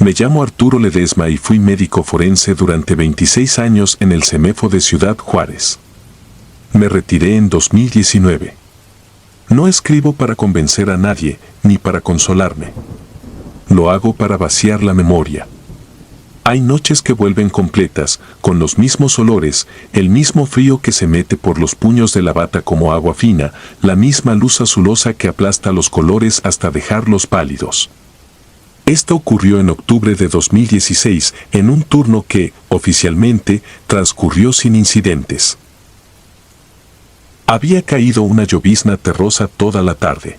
Me llamo Arturo Ledesma y fui médico forense durante 26 años en el CEMEFO de Ciudad Juárez. Me retiré en 2019. No escribo para convencer a nadie, ni para consolarme. Lo hago para vaciar la memoria. Hay noches que vuelven completas, con los mismos olores, el mismo frío que se mete por los puños de la bata como agua fina, la misma luz azulosa que aplasta los colores hasta dejarlos pálidos. Esto ocurrió en octubre de 2016, en un turno que, oficialmente, transcurrió sin incidentes. Había caído una llovizna terrosa toda la tarde.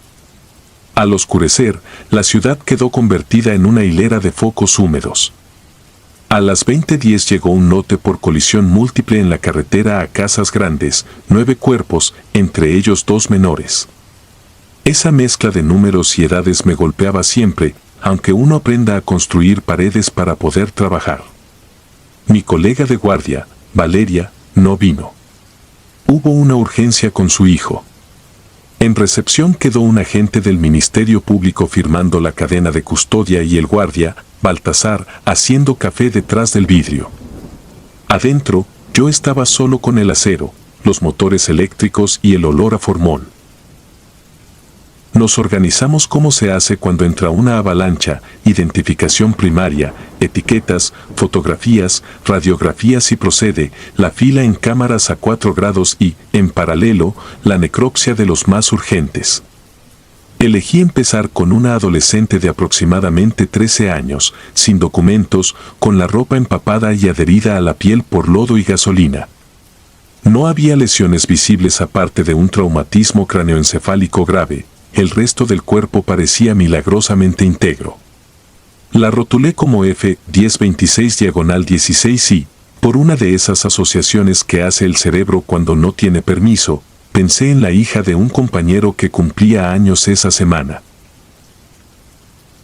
Al oscurecer, la ciudad quedó convertida en una hilera de focos húmedos. A las 20:10 llegó un lote por colisión múltiple en la carretera a Casas Grandes, 9 cuerpos, entre ellos 2 menores. Esa mezcla de números y edades me golpeaba siempre, aunque uno aprenda a construir paredes para poder trabajar. Mi colega de guardia, Valeria, no vino. Hubo una urgencia con su hijo. En recepción quedó un agente del Ministerio Público firmando la cadena de custodia y el guardia, Baltasar, haciendo café detrás del vidrio. Adentro, yo estaba solo con el acero, los motores eléctricos y el olor a formol. Nos organizamos como se hace cuando entra una avalancha, identificación primaria, etiquetas, fotografías, radiografías y procede, la fila en cámaras a 4 grados y, en paralelo, la necropsia de los más urgentes. Elegí empezar con una adolescente de aproximadamente 13 años, sin documentos, con la ropa empapada y adherida a la piel por lodo y gasolina. No había lesiones visibles aparte de un traumatismo craneoencefálico grave. El resto del cuerpo parecía milagrosamente íntegro. La rotulé como F1026/16 y, por una de esas asociaciones que hace el cerebro cuando no tiene permiso, pensé en la hija de un compañero que cumplía años esa semana.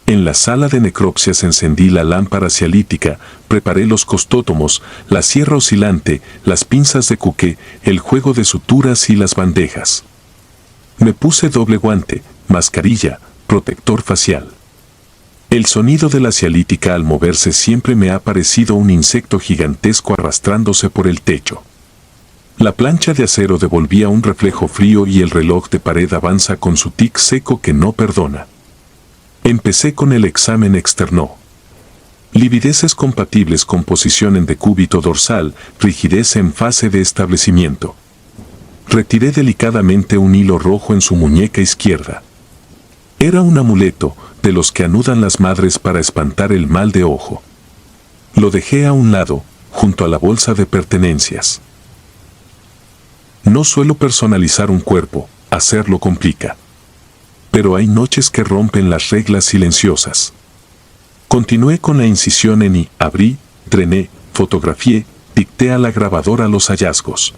En la sala de necropsias encendí la lámpara cialítica, preparé los costótomos, la sierra oscilante, las pinzas de cuqué, el juego de suturas y las bandejas. Me puse doble guante, mascarilla, protector facial. El sonido de la cialítica al moverse siempre me ha parecido un insecto gigantesco arrastrándose por el techo. La plancha de acero devolvía un reflejo frío y el reloj de pared avanza con su tic seco que no perdona. Empecé con el examen externo. Livideces compatibles con posición en decúbito dorsal, rigidez en fase de establecimiento. Retiré delicadamente un hilo rojo en su muñeca izquierda. Era un amuleto, de los que anudan las madres para espantar el mal de ojo. Lo dejé a un lado, junto a la bolsa de pertenencias. No suelo personalizar un cuerpo, hacerlo complica. Pero hay noches que rompen las reglas silenciosas. Continué con la incisión en y, abrí, drené, fotografié, dicté a la grabadora los hallazgos.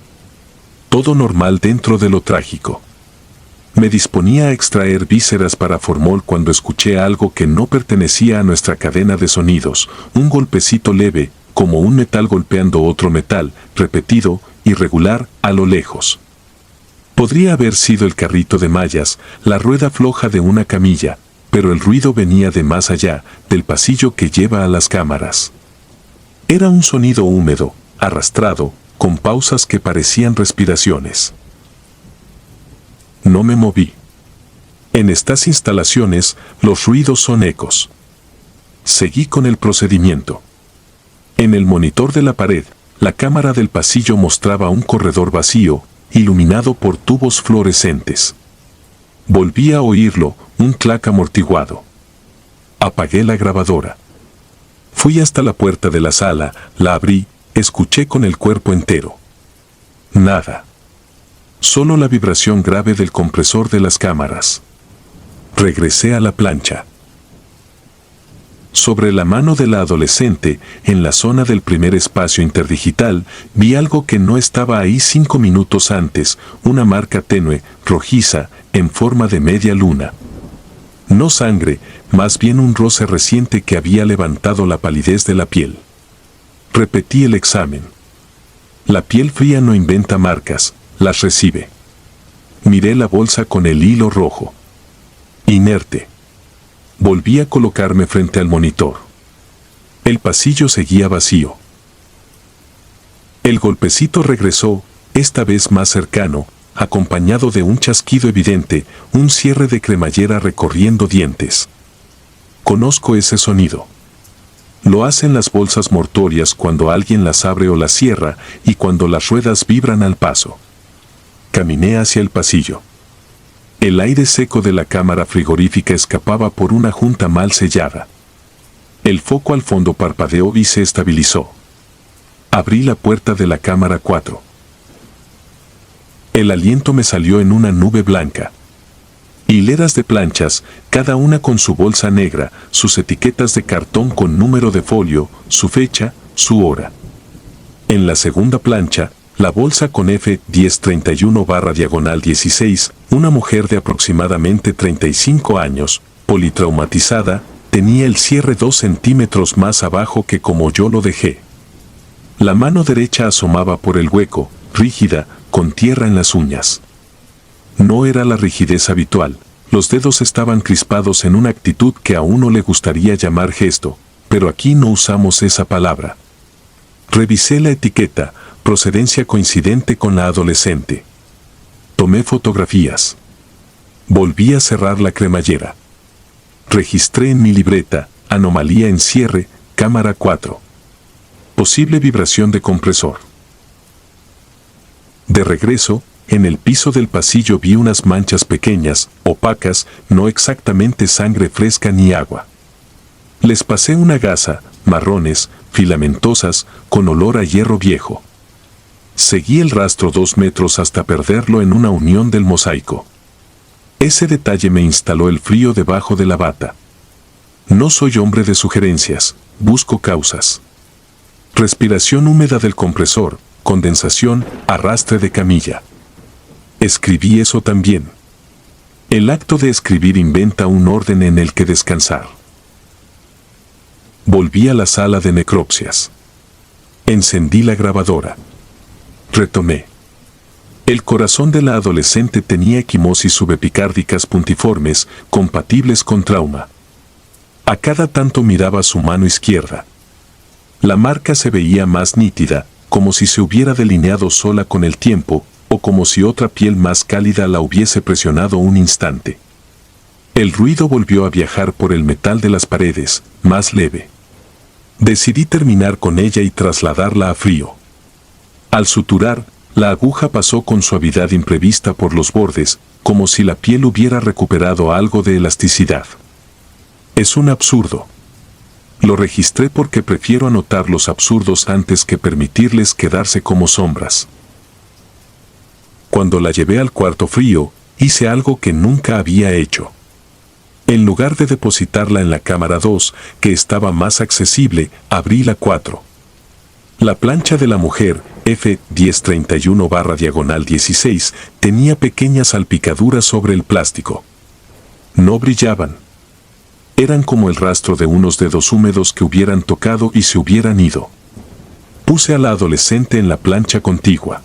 Todo normal dentro de lo trágico. Me disponía a extraer vísceras para formol cuando escuché algo que no pertenecía a nuestra cadena de sonidos, un golpecito leve, como un metal golpeando otro metal, repetido, irregular, a lo lejos. Podría haber sido el carrito de mallas, la rueda floja de una camilla, pero el ruido venía de más allá, del pasillo que lleva a las cámaras. Era un sonido húmedo, arrastrado, con pausas que parecían respiraciones. No me moví. En estas instalaciones, los ruidos son ecos. Seguí con el procedimiento. En el monitor de la pared, la cámara del pasillo mostraba un corredor vacío, iluminado por tubos fluorescentes. Volví a oírlo, un clac amortiguado. Apagué la grabadora. Fui hasta la puerta de la sala, la abrí, escuché con el cuerpo entero. Nada. Solo la vibración grave del compresor de las cámaras. Regresé a la plancha. Sobre la mano de la adolescente, en la zona del primer espacio interdigital, vi algo que no estaba ahí 5 minutos antes, una marca tenue, rojiza, en forma de media luna. No sangre, más bien un roce reciente que había levantado la palidez de la piel. Repetí el examen. La piel fría no inventa marcas, las recibe. Miré la bolsa con el hilo rojo. Inerte. Volví a colocarme frente al monitor. El pasillo seguía vacío. El golpecito regresó, esta vez más cercano, acompañado de un chasquido evidente, un cierre de cremallera recorriendo dientes. Conozco ese sonido. Lo hacen las bolsas mortuorias cuando alguien las abre o las cierra y cuando las ruedas vibran al paso. Caminé hacia el pasillo. El aire seco de la cámara frigorífica escapaba por una junta mal sellada. El foco al fondo parpadeó y se estabilizó. Abrí la puerta de la cámara 4. El aliento me salió en una nube blanca. Hileras de planchas, cada una con su bolsa negra, sus etiquetas de cartón con número de folio, su fecha, su hora. En la segunda plancha, la bolsa con F1031/16, una mujer de aproximadamente 35 años, politraumatizada, tenía el cierre 2 centímetros más abajo que como yo lo dejé. La mano derecha asomaba por el hueco, rígida, con tierra en las uñas. No era la rigidez habitual, los dedos estaban crispados en una actitud que a uno le gustaría llamar gesto, pero aquí no usamos esa palabra. Revisé la etiqueta, procedencia coincidente con la adolescente. Tomé fotografías. Volví a cerrar la cremallera. Registré en mi libreta, anomalía en cierre, cámara 4. Posible vibración de compresor. De regreso, en el piso del pasillo vi unas manchas pequeñas, opacas, no exactamente sangre fresca ni agua. Les pasé una gasa, marrones, filamentosas, con olor a hierro viejo. Seguí el rastro 2 metros hasta perderlo en una unión del mosaico. Ese detalle me instaló el frío debajo de la bata. No soy hombre de sugerencias, busco causas. Respiración húmeda del compresor, condensación, arrastre de camilla. Escribí eso también. El acto de escribir inventa un orden en el que descansar. Volví a la sala de necropsias. Encendí la grabadora. Retomé. El corazón de la adolescente tenía equimosis subepicárdicas puntiformes, compatibles con trauma. A cada tanto miraba su mano izquierda. La marca se veía más nítida, como si se hubiera delineado sola con el tiempo, o como si otra piel más cálida la hubiese presionado un instante. El ruido volvió a viajar por el metal de las paredes, más leve. Decidí terminar con ella y trasladarla a frío. Al suturar, la aguja pasó con suavidad imprevista por los bordes, como si la piel hubiera recuperado algo de elasticidad. Es un absurdo. Lo registré porque prefiero anotar los absurdos antes que permitirles quedarse como sombras. Cuando la llevé al cuarto frío, hice algo que nunca había hecho. En lugar de depositarla en la cámara 2, que estaba más accesible, abrí la 4. La plancha de la mujer, F1031/16, tenía pequeñas salpicaduras sobre el plástico. No brillaban. Eran como el rastro de unos dedos húmedos que hubieran tocado y se hubieran ido. Puse a la adolescente en la plancha contigua.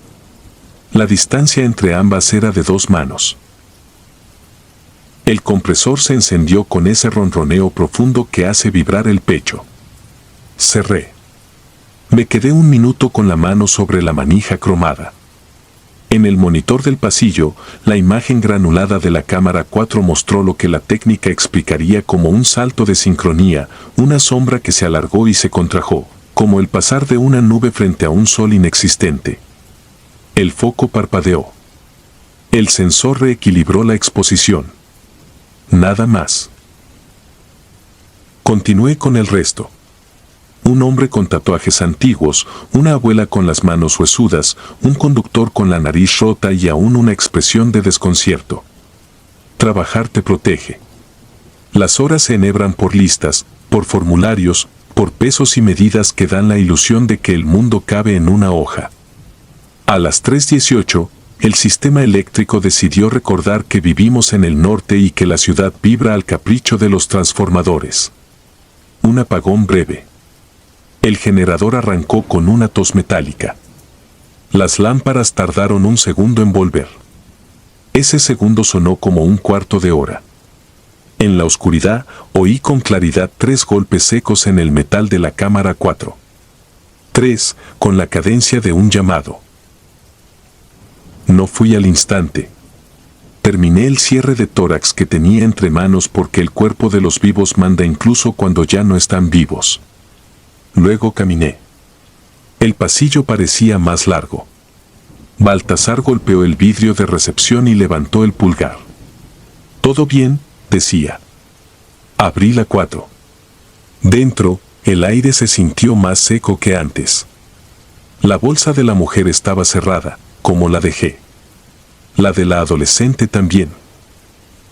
La distancia entre ambas era de 2 manos. El compresor se encendió con ese ronroneo profundo que hace vibrar el pecho. Cerré. Me quedé un minuto con la mano sobre la manija cromada. En el monitor del pasillo, la imagen granulada de la cámara 4 mostró lo que la técnica explicaría como un salto de sincronía, una sombra que se alargó y se contrajo, como el pasar de una nube frente a un sol inexistente. El foco parpadeó. El sensor reequilibró la exposición. Nada más. Continué con el resto. Un hombre con tatuajes antiguos, una abuela con las manos huesudas, un conductor con la nariz rota y aún una expresión de desconcierto. Trabajar te protege. Las horas se enhebran por listas, por formularios, por pesos y medidas que dan la ilusión de que el mundo cabe en una hoja. A las 3:18, el sistema eléctrico decidió recordar que vivimos en el norte y que la ciudad vibra al capricho de los transformadores. Un apagón breve. El generador arrancó con una tos metálica. Las lámparas tardaron un segundo en volver. Ese segundo sonó como un cuarto de hora. En la oscuridad, oí con claridad 3 golpes secos en el metal de la cámara 4. 3, con la cadencia de un llamado. No fui al instante. Terminé el cierre de tórax que tenía entre manos porque el cuerpo de los vivos manda incluso cuando ya no están vivos. Luego caminé. El pasillo parecía más largo. Baltasar golpeó el vidrio de recepción y levantó el pulgar. «Todo bien», decía. Abrí la 4. Dentro, el aire se sintió más seco que antes. La bolsa de la mujer estaba cerrada, como la dejé. La de la adolescente también.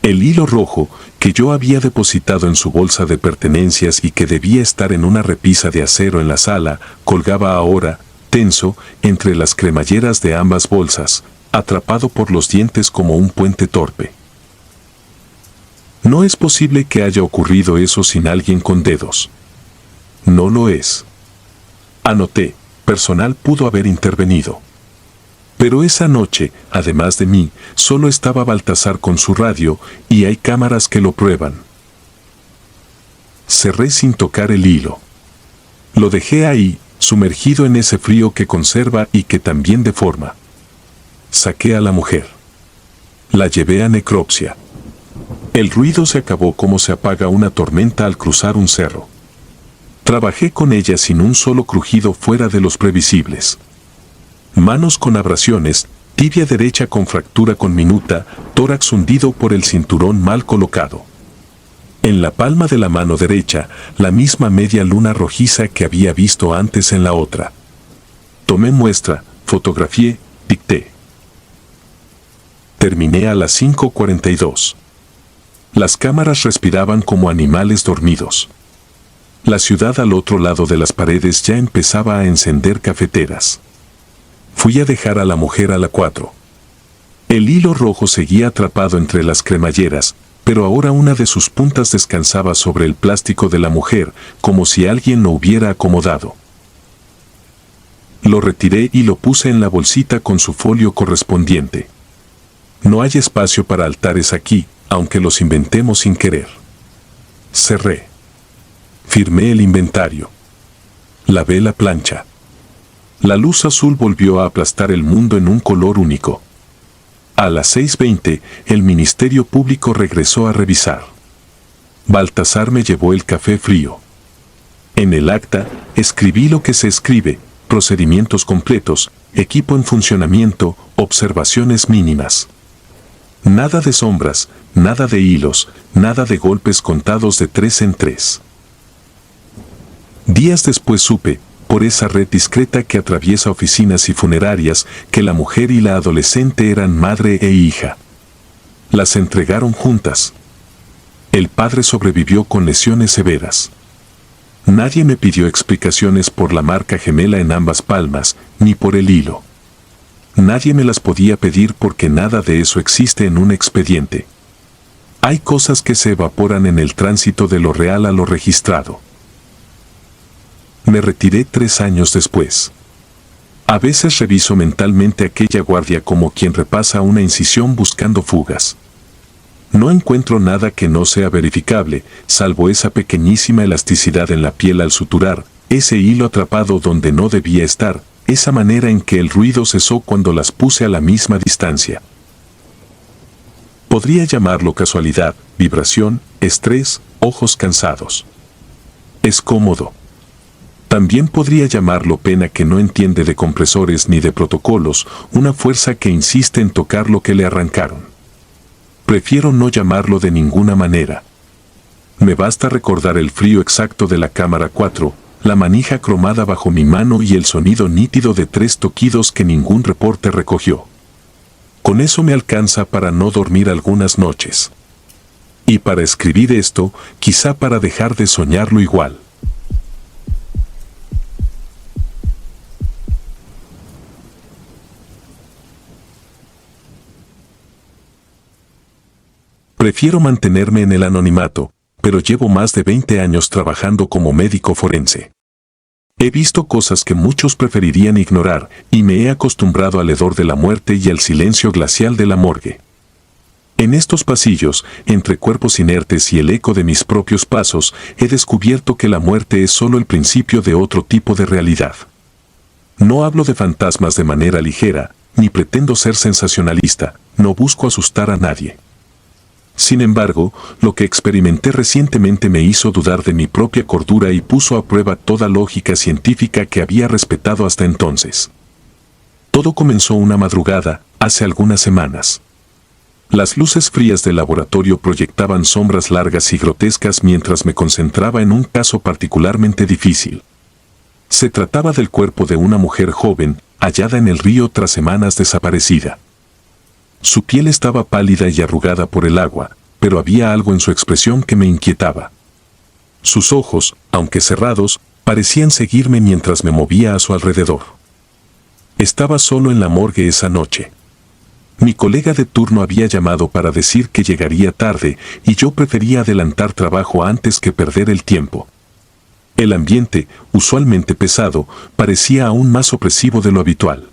El hilo rojo, que yo había depositado en su bolsa de pertenencias y que debía estar en una repisa de acero en la sala, colgaba ahora, tenso, entre las cremalleras de ambas bolsas, atrapado por los dientes como un puente torpe. No es posible que haya ocurrido eso sin alguien con dedos. No lo es. Anoté, personal pudo haber intervenido. Pero esa noche, además de mí, solo estaba Baltasar con su radio y hay cámaras que lo prueban. Cerré sin tocar el hilo. Lo dejé ahí, sumergido en ese frío que conserva y que también deforma. Saqué a la mujer. La llevé a necropsia. El ruido se acabó como se apaga una tormenta al cruzar un cerro. Trabajé con ella sin un solo crujido fuera de los previsibles. Manos con abrasiones, tibia derecha con fractura con minuta, tórax hundido por el cinturón mal colocado. En la palma de la mano derecha, la misma media luna rojiza que había visto antes en la otra. Tomé muestra, fotografié, dicté. Terminé a las 5:42. Las cámaras respiraban como animales dormidos. La ciudad al otro lado de las paredes ya empezaba a encender cafeteras. Fui a dejar a la mujer a la 4. El hilo rojo seguía atrapado entre las cremalleras, pero ahora una de sus puntas descansaba sobre el plástico de la mujer, como si alguien lo hubiera acomodado. Lo retiré y lo puse en la bolsita con su folio correspondiente. No hay espacio para altares aquí, aunque los inventemos sin querer. Cerré. Firmé el inventario. Lavé la plancha. La luz azul volvió a aplastar el mundo en un color único. A las 6:20, el Ministerio Público regresó a revisar. Baltasar me llevó el café frío. En el acta, escribí lo que se escribe: procedimientos completos, equipo en funcionamiento, observaciones mínimas. Nada de sombras, nada de hilos, nada de golpes contados de 3 en 3. Días después supe, por esa red discreta que atraviesa oficinas y funerarias, que la mujer y la adolescente eran madre e hija. Las entregaron juntas. El padre sobrevivió con lesiones severas. Nadie me pidió explicaciones por la marca gemela en ambas palmas, ni por el hilo. Nadie me las podía pedir porque nada de eso existe en un expediente. Hay cosas que se evaporan en el tránsito de lo real a lo registrado. Me retiré 3 años después. A veces reviso mentalmente aquella guardia como quien repasa una incisión buscando fugas. No encuentro nada que no sea verificable, salvo esa pequeñísima elasticidad en la piel al suturar, ese hilo atrapado donde no debía estar, esa manera en que el ruido cesó cuando las puse a la misma distancia. Podría llamarlo casualidad, vibración, estrés, ojos cansados. Es cómodo. También podría llamarlo pena que no entiende de compresores ni de protocolos, una fuerza que insiste en tocar lo que le arrancaron. Prefiero no llamarlo de ninguna manera. Me basta recordar el frío exacto de la cámara 4, la manija cromada bajo mi mano y el sonido nítido de 3 toquidos que ningún reporte recogió. Con eso me alcanza para no dormir algunas noches. Y para escribir esto, quizá para dejar de soñarlo igual. Prefiero mantenerme en el anonimato, pero llevo más de 20 años trabajando como médico forense. He visto cosas que muchos preferirían ignorar y me he acostumbrado al hedor de la muerte y al silencio glacial de la morgue. En estos pasillos, entre cuerpos inertes y el eco de mis propios pasos, he descubierto que la muerte es solo el principio de otro tipo de realidad. No hablo de fantasmas de manera ligera, ni pretendo ser sensacionalista, no busco asustar a nadie. Sin embargo, lo que experimenté recientemente me hizo dudar de mi propia cordura y puso a prueba toda lógica científica que había respetado hasta entonces. Todo comenzó una madrugada, hace algunas semanas. Las luces frías del laboratorio proyectaban sombras largas y grotescas mientras me concentraba en un caso particularmente difícil. Se trataba del cuerpo de una mujer joven, hallada en el río tras semanas desaparecida. Su piel estaba pálida y arrugada por el agua, pero había algo en su expresión que me inquietaba. Sus ojos, aunque cerrados, parecían seguirme mientras me movía a su alrededor. Estaba solo en la morgue esa noche. Mi colega de turno había llamado para decir que llegaría tarde y yo prefería adelantar trabajo antes que perder el tiempo. El ambiente, usualmente pesado, parecía aún más opresivo de lo habitual.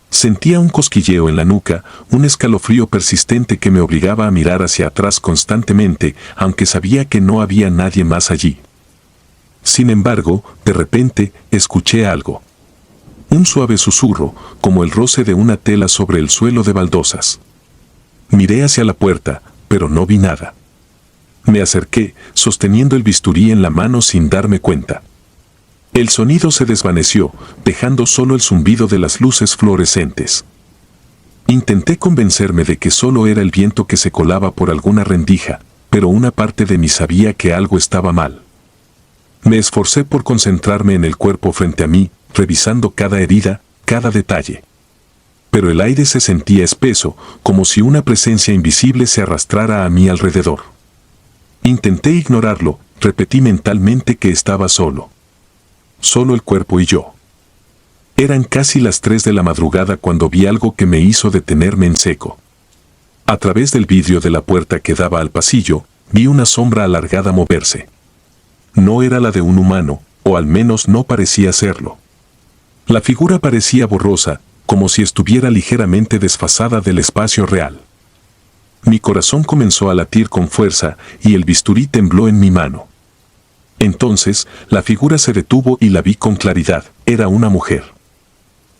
Sentía un cosquilleo en la nuca, un escalofrío persistente que me obligaba a mirar hacia atrás constantemente, aunque sabía que no había nadie más allí. Sin embargo, de repente, escuché algo. Un suave susurro, como el roce de una tela sobre el suelo de baldosas. Miré hacia la puerta, pero no vi nada. Me acerqué, sosteniendo el bisturí en la mano sin darme cuenta. El sonido se desvaneció, dejando solo el zumbido de las luces fluorescentes. Intenté convencerme de que solo era el viento que se colaba por alguna rendija, pero una parte de mí sabía que algo estaba mal. Me esforcé por concentrarme en el cuerpo frente a mí, revisando cada herida, cada detalle. Pero el aire se sentía espeso, como si una presencia invisible se arrastrara a mi alrededor. Intenté ignorarlo, repetí mentalmente que estaba solo. Solo el cuerpo y yo. Eran casi las 3 de la madrugada cuando vi algo que me hizo detenerme en seco. A través del vidrio de la puerta que daba al pasillo, vi una sombra alargada moverse. No era la de un humano, o al menos no parecía serlo. La figura parecía borrosa, como si estuviera ligeramente desfasada del espacio real. Mi corazón comenzó a latir con fuerza y el bisturí tembló en mi mano. Entonces, la figura se detuvo y la vi con claridad. Era una mujer.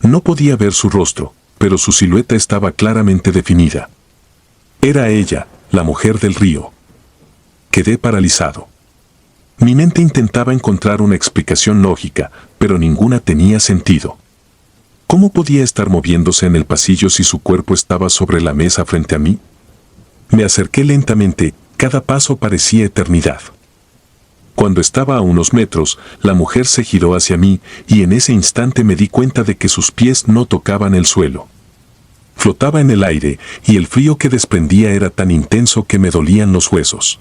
No podía ver su rostro, pero su silueta estaba claramente definida. Era ella, la mujer del río. Quedé paralizado. Mi mente intentaba encontrar una explicación lógica, pero ninguna tenía sentido. ¿Cómo podía estar moviéndose en el pasillo si su cuerpo estaba sobre la mesa frente a mí? Me acerqué lentamente, cada paso parecía eternidad. Cuando estaba a unos metros, la mujer se giró hacia mí y en ese instante me di cuenta de que sus pies no tocaban el suelo. Flotaba en el aire y el frío que desprendía era tan intenso que me dolían los huesos.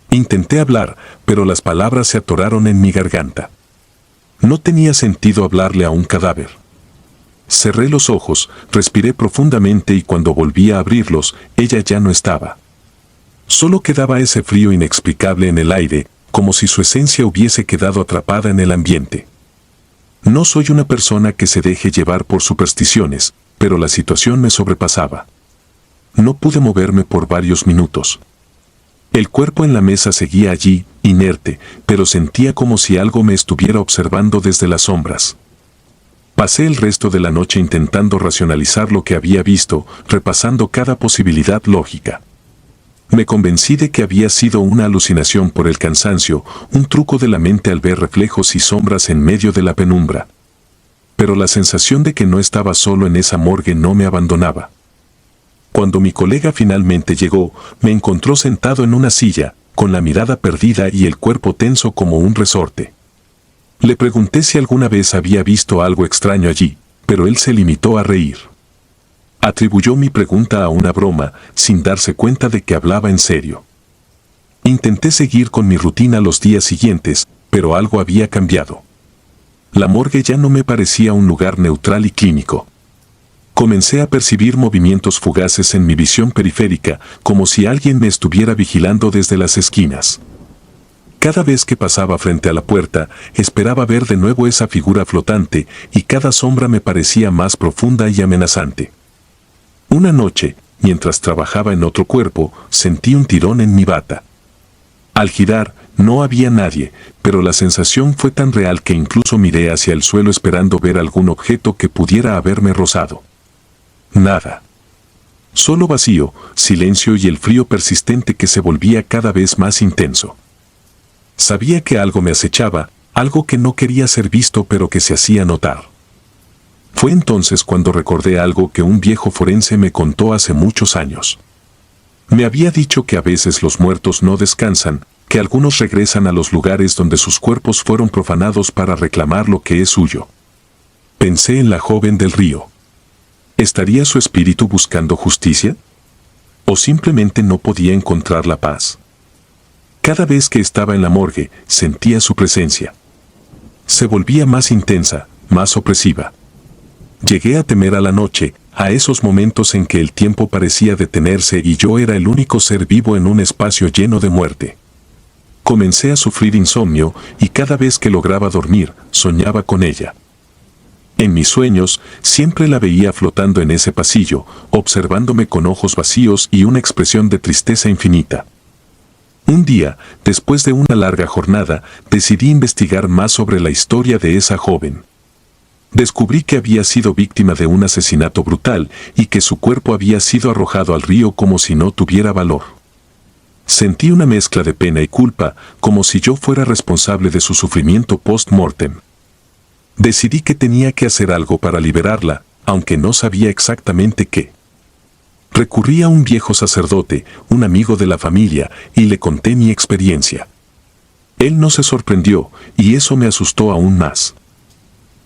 Intenté hablar, pero las palabras se atoraron en mi garganta. No tenía sentido hablarle a un cadáver. Cerré los ojos, respiré profundamente y cuando volví a abrirlos, ella ya no estaba. Solo quedaba ese frío inexplicable en el aire, como si su esencia hubiese quedado atrapada en el ambiente. No soy una persona que se deje llevar por supersticiones, pero la situación me sobrepasaba. No pude moverme por varios minutos. El cuerpo en la mesa seguía allí, inerte, pero sentía como si algo me estuviera observando desde las sombras. Pasé el resto de la noche intentando racionalizar lo que había visto, repasando cada posibilidad lógica. Me convencí de que había sido una alucinación por el cansancio, un truco de la mente al ver reflejos y sombras en medio de la penumbra. Pero la sensación de que no estaba solo en esa morgue no me abandonaba. Cuando mi colega finalmente llegó, me encontró sentado en una silla, con la mirada perdida y el cuerpo tenso como un resorte. Le pregunté si alguna vez había visto algo extraño allí, pero él se limitó a reír. Atribuyó mi pregunta a una broma, sin darse cuenta de que hablaba en serio. Intenté seguir con mi rutina los días siguientes, pero algo había cambiado. La morgue ya no me parecía un lugar neutral y clínico. Comencé a percibir movimientos fugaces en mi visión periférica, como si alguien me estuviera vigilando desde las esquinas. Cada vez que pasaba frente a la puerta, esperaba ver de nuevo esa figura flotante, y cada sombra me parecía más profunda y amenazante. Una noche, mientras trabajaba en otro cuerpo, sentí un tirón en mi bata. Al girar, no había nadie, pero la sensación fue tan real que incluso miré hacia el suelo esperando ver algún objeto que pudiera haberme rozado. Nada. Solo vacío, silencio y el frío persistente que se volvía cada vez más intenso. Sabía que algo me acechaba, algo que no quería ser visto pero que se hacía notar. Fue entonces cuando recordé algo que un viejo forense me contó hace muchos años. Me había dicho que a veces los muertos no descansan, que algunos regresan a los lugares donde sus cuerpos fueron profanados para reclamar lo que es suyo. Pensé en la joven del río. ¿Estaría su espíritu buscando justicia? ¿O simplemente no podía encontrar la paz? Cada vez que estaba en la morgue, sentía su presencia. Se volvía más intensa, más opresiva. Llegué a temer a la noche, a esos momentos en que el tiempo parecía detenerse y yo era el único ser vivo en un espacio lleno de muerte. Comencé a sufrir insomnio y cada vez que lograba dormir, soñaba con ella. En mis sueños, siempre la veía flotando en ese pasillo, observándome con ojos vacíos y una expresión de tristeza infinita. Un día, después de una larga jornada, decidí investigar más sobre la historia de esa joven. Descubrí que había sido víctima de un asesinato brutal y que su cuerpo había sido arrojado al río como si no tuviera valor. Sentí una mezcla de pena y culpa, como si yo fuera responsable de su sufrimiento post-mortem. Decidí que tenía que hacer algo para liberarla, aunque no sabía exactamente qué. Recurrí a un viejo sacerdote, un amigo de la familia, y le conté mi experiencia. Él no se sorprendió, y eso me asustó aún más.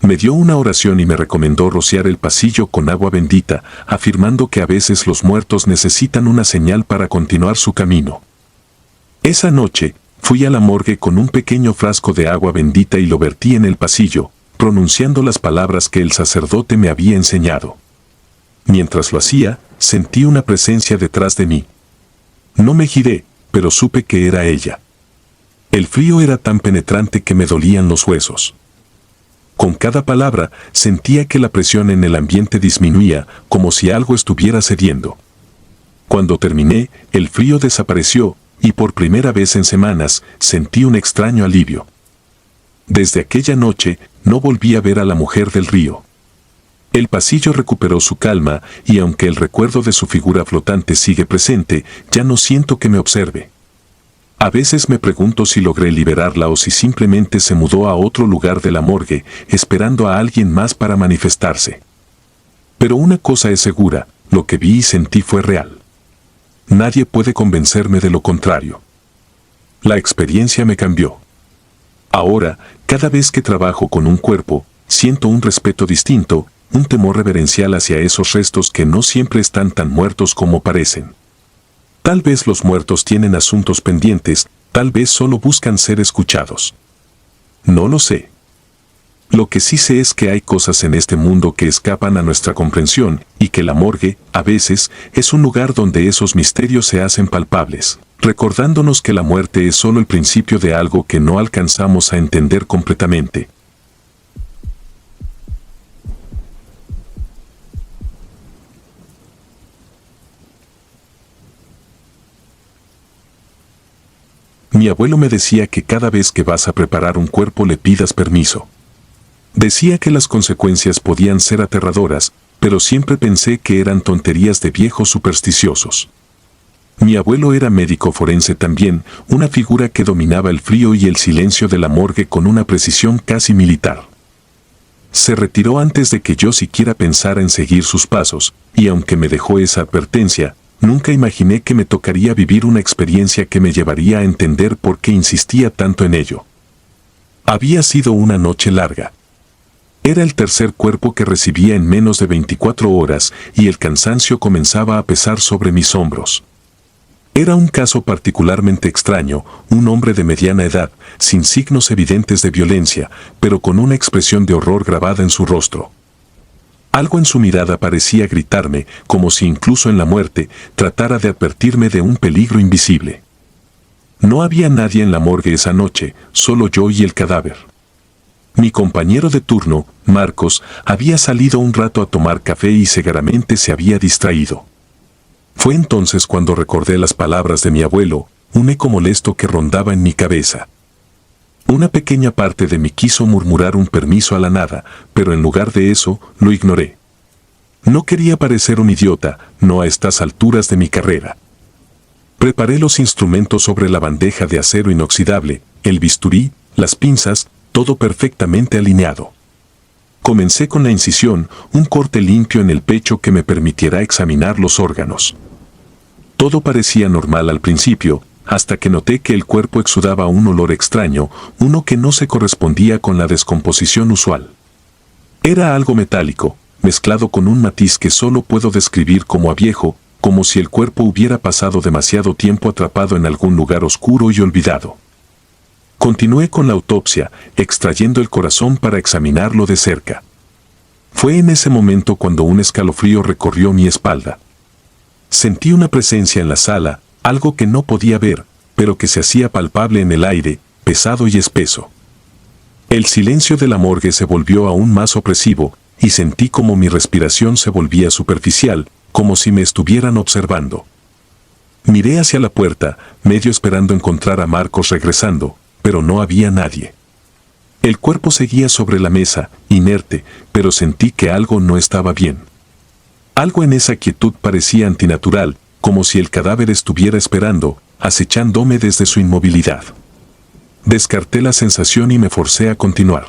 Me dio una oración y me recomendó rociar el pasillo con agua bendita, afirmando que a veces los muertos necesitan una señal para continuar su camino. Esa noche, fui a la morgue con un pequeño frasco de agua bendita y lo vertí en el pasillo, pronunciando las palabras que el sacerdote me había enseñado. Mientras lo hacía, sentí una presencia detrás de mí. No me giré, pero supe que era ella. El frío era tan penetrante que me dolían los huesos. Con cada palabra, sentía que la presión en el ambiente disminuía, como si algo estuviera cediendo. Cuando terminé, el frío desapareció, y por primera vez en semanas, sentí un extraño alivio. Desde aquella noche, no volví a ver a la mujer del río. El pasillo recuperó su calma, y aunque el recuerdo de su figura flotante sigue presente, ya no siento que me observe. A veces me pregunto si logré liberarla o si simplemente se mudó a otro lugar de la morgue, esperando a alguien más para manifestarse. Pero una cosa es segura, lo que vi y sentí fue real. Nadie puede convencerme de lo contrario. La experiencia me cambió. Ahora, cada vez que trabajo con un cuerpo, siento un respeto distinto, un temor reverencial hacia esos restos que no siempre están tan muertos como parecen. Tal vez los muertos tienen asuntos pendientes, tal vez solo buscan ser escuchados. No lo sé. Lo que sí sé es que hay cosas en este mundo que escapan a nuestra comprensión y que la morgue, a veces, es un lugar donde esos misterios se hacen palpables, recordándonos que la muerte es solo el principio de algo que no alcanzamos a entender completamente. Mi abuelo me decía que cada vez que vas a preparar un cuerpo le pidas permiso. Decía que las consecuencias podían ser aterradoras, pero siempre pensé que eran tonterías de viejos supersticiosos. Mi abuelo era médico forense también, una figura que dominaba el frío y el silencio de la morgue con una precisión casi militar. Se retiró antes de que yo siquiera pensara en seguir sus pasos, y aunque me dejó esa advertencia, nunca imaginé que me tocaría vivir una experiencia que me llevaría a entender por qué insistía tanto en ello. Había sido una noche larga. Era el tercer cuerpo que recibía en menos de 24 horas y el cansancio comenzaba a pesar sobre mis hombros. Era un caso particularmente extraño, un hombre de mediana edad, sin signos evidentes de violencia, pero con una expresión de horror grabada en su rostro. Algo en su mirada parecía gritarme, como si incluso en la muerte tratara de advertirme de un peligro invisible. No había nadie en la morgue esa noche, solo yo y el cadáver. Mi compañero de turno, Marcos, había salido un rato a tomar café y seguramente se había distraído. Fue entonces cuando recordé las palabras de mi abuelo, un eco molesto que rondaba en mi cabeza. Una pequeña parte de mí quiso murmurar un permiso a la nada, pero en lugar de eso, lo ignoré. No quería parecer un idiota, no a estas alturas de mi carrera. Preparé los instrumentos sobre la bandeja de acero inoxidable, el bisturí, las pinzas, todo perfectamente alineado. Comencé con la incisión, un corte limpio en el pecho que me permitiera examinar los órganos. Todo parecía normal al principio, hasta que noté que el cuerpo exudaba un olor extraño, uno que no se correspondía con la descomposición usual. Era algo metálico, mezclado con un matiz que solo puedo describir como a viejo, como si el cuerpo hubiera pasado demasiado tiempo atrapado en algún lugar oscuro y olvidado. Continué con la autopsia, extrayendo el corazón para examinarlo de cerca. Fue en ese momento cuando un escalofrío recorrió mi espalda. Sentí una presencia en la sala, algo que no podía ver, pero que se hacía palpable en el aire, pesado y espeso. El silencio de la morgue se volvió aún más opresivo, y sentí como mi respiración se volvía superficial, como si me estuvieran observando. Miré hacia la puerta, medio esperando encontrar a Marcos regresando, pero no había nadie. El cuerpo seguía sobre la mesa, inerte, pero sentí que algo no estaba bien. Algo en esa quietud parecía antinatural, como si el cadáver estuviera esperando, acechándome desde su inmovilidad. Descarté la sensación y me forcé a continuar.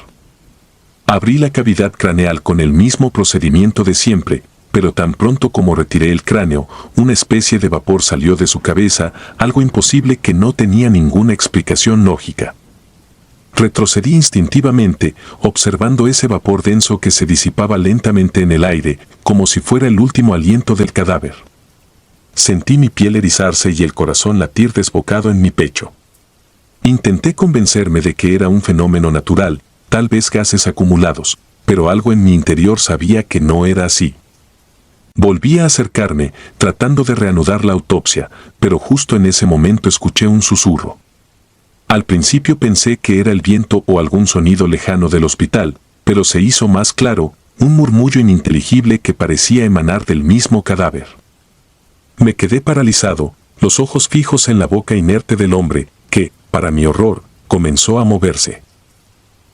Abrí la cavidad craneal con el mismo procedimiento de siempre, pero tan pronto como retiré el cráneo, una especie de vapor salió de su cabeza, algo imposible que no tenía ninguna explicación lógica. Retrocedí instintivamente, observando ese vapor denso que se disipaba lentamente en el aire, como si fuera el último aliento del cadáver. Sentí mi piel erizarse y el corazón latir desbocado en mi pecho. Intenté convencerme de que era un fenómeno natural, tal vez gases acumulados, pero algo en mi interior sabía que no era así. Volví a acercarme, tratando de reanudar la autopsia, pero justo en ese momento escuché un susurro. Al principio pensé que era el viento o algún sonido lejano del hospital, pero se hizo más claro, un murmullo ininteligible que parecía emanar del mismo cadáver. Me quedé paralizado, los ojos fijos en la boca inerte del hombre, que, para mi horror, comenzó a moverse.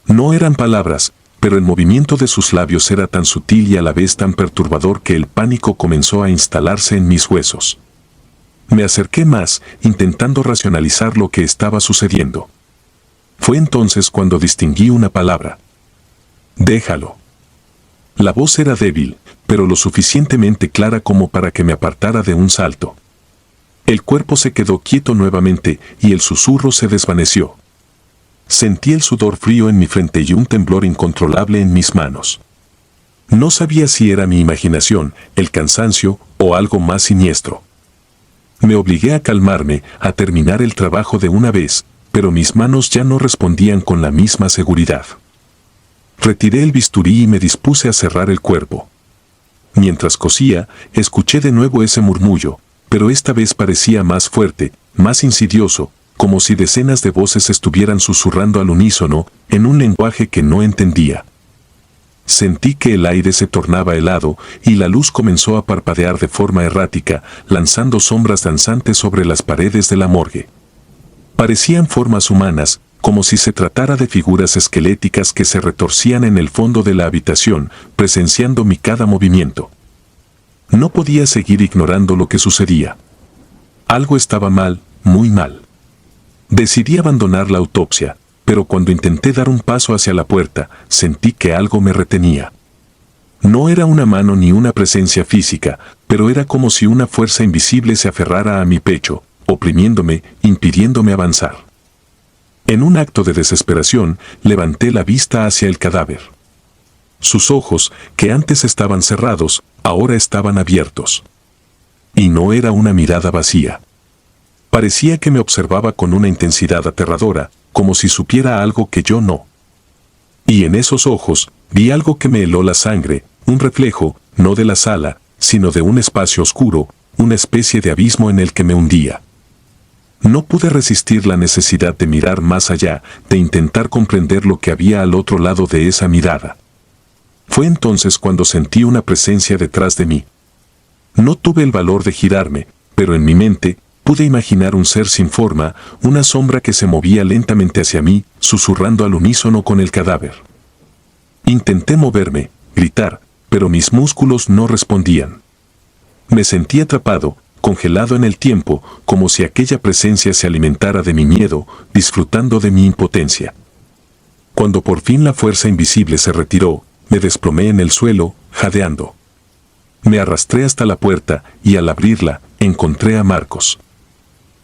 No eran palabras, pero el movimiento de sus labios era tan sutil y a la vez tan perturbador que el pánico comenzó a instalarse en mis huesos. Me acerqué más, intentando racionalizar lo que estaba sucediendo. Fue entonces cuando distinguí una palabra. Déjalo. La voz era débil, pero lo suficientemente clara como para que me apartara de un salto. El cuerpo se quedó quieto nuevamente y el susurro se desvaneció. Sentí el sudor frío en mi frente y un temblor incontrolable en mis manos. No sabía si era mi imaginación, el cansancio o algo más siniestro. Me obligué a calmarme, a terminar el trabajo de una vez, pero mis manos ya no respondían con la misma seguridad. Retiré el bisturí y me dispuse a cerrar el cuerpo. Mientras cosía, escuché de nuevo ese murmullo, pero esta vez parecía más fuerte, más insidioso, como si decenas de voces estuvieran susurrando al unísono, en un lenguaje que no entendía. Sentí que el aire se tornaba helado y la luz comenzó a parpadear de forma errática, lanzando sombras danzantes sobre las paredes de la morgue. Parecían formas humanas, como si se tratara de figuras esqueléticas que se retorcían en el fondo de la habitación, presenciando mi cada movimiento. No podía seguir ignorando lo que sucedía. Algo estaba mal, muy mal. Decidí abandonar la autopsia, pero cuando intenté dar un paso hacia la puerta, sentí que algo me retenía. No era una mano ni una presencia física, pero era como si una fuerza invisible se aferrara a mi pecho, oprimiéndome, impidiéndome avanzar. En un acto de desesperación, levanté la vista hacia el cadáver. Sus ojos, que antes estaban cerrados, ahora estaban abiertos. Y no era una mirada vacía. Parecía que me observaba con una intensidad aterradora, como si supiera algo que yo no. Y en esos ojos, vi algo que me heló la sangre, un reflejo, no de la sala, sino de un espacio oscuro, una especie de abismo en el que me hundía. No pude resistir la necesidad de mirar más allá, de intentar comprender lo que había al otro lado de esa mirada. Fue entonces cuando sentí una presencia detrás de mí. No tuve el valor de girarme, pero en mi mente pude imaginar un ser sin forma, una sombra que se movía lentamente hacia mí, susurrando al unísono con el cadáver. Intenté moverme, gritar, pero mis músculos no respondían. Me sentí atrapado, congelado en el tiempo, como si aquella presencia se alimentara de mi miedo, disfrutando de mi impotencia. Cuando por fin la fuerza invisible se retiró, me desplomé en el suelo, jadeando. Me arrastré hasta la puerta y al abrirla, encontré a Marcos.